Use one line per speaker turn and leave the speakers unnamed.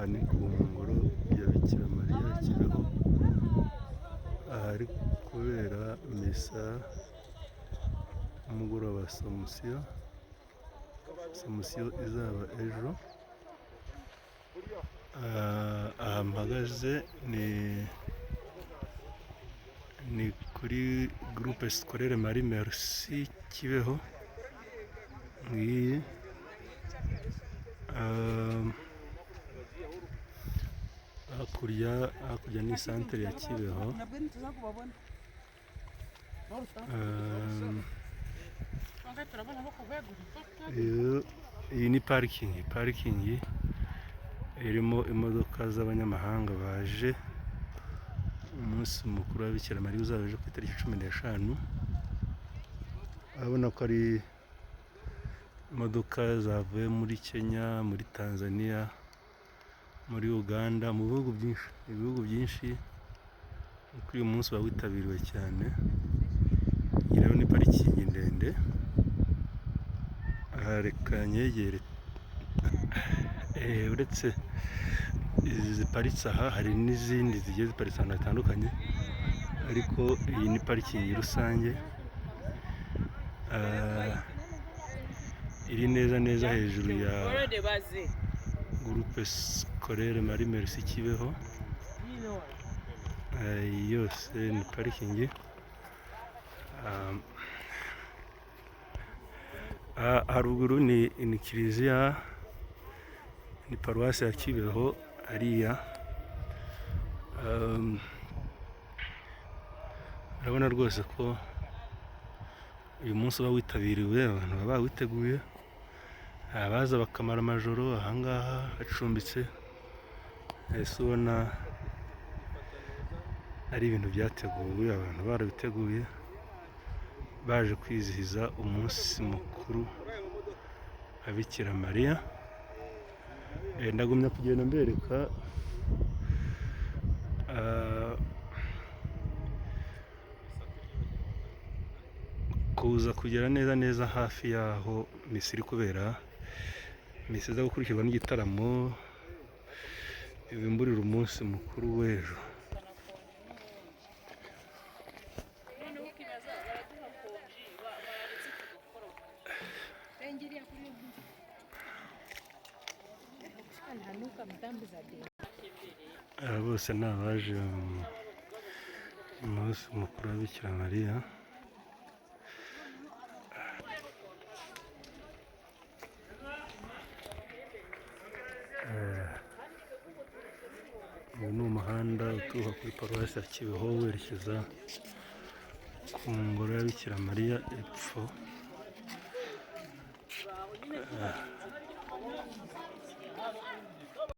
aha ni ku ngoro ya Bikira Mariya Kibeho, ahari kubera misa y'umugoroba wa Samusiyo izaba ejo. Aha mpagaze ni kuri groupe scolaire Marie Merci Kibeho, ngiyi hakurya ni centre ya Kibeho. Iyi ni parikingi irimo imodoka z'abanyamahanga baje umunsi mukuru wa Bikira Mariya uzaba ejo ku itariki 15. Urabona ko ari imodoka zavuye muri Kenya, muri Tanzania, muri Uganda, mu bihugu byinshi. Kuri uyu munsi uba witabiriwe cyane. Iyi rero ni parikingi ndende. Aha reka nyegere, uretse izi ziparitse aha hari n'izindi zigiye ziparitse ahantu hatandukanye, ariko iyi ni parikingi rusange iri neza hejuru ya groupe scolaire Marie Merci Kibeho. Yose ni parikingi. Haruguru ni kiliziya, ni paruwasi ya Kibeho ariya. Urabona rwose ko uyu munsi uba witabiriwe, abantu baba bawiteguye, abaza bakamara amajoro ahangaha hacumbitse. Ese ubona ari ibintu byateguwe, abantu barabiteguye, baje kwizihiza umunsi mukuru wa Bikira Mariya. Ndagumya kugenda mbereka kuza kugera neza hafi y'aho misa iri kubera. Misa iza gukurikirwa n'igitaramo bimburira umunsi mukuru w'ejo. Aba bose ni abaje mu munsi mukuru wa Bikira Mariya. Uyu ni umuhanda uturuka kuri paruwasi ya Kibeho werekeza ku ngoro ya Bikira Mariya epfo.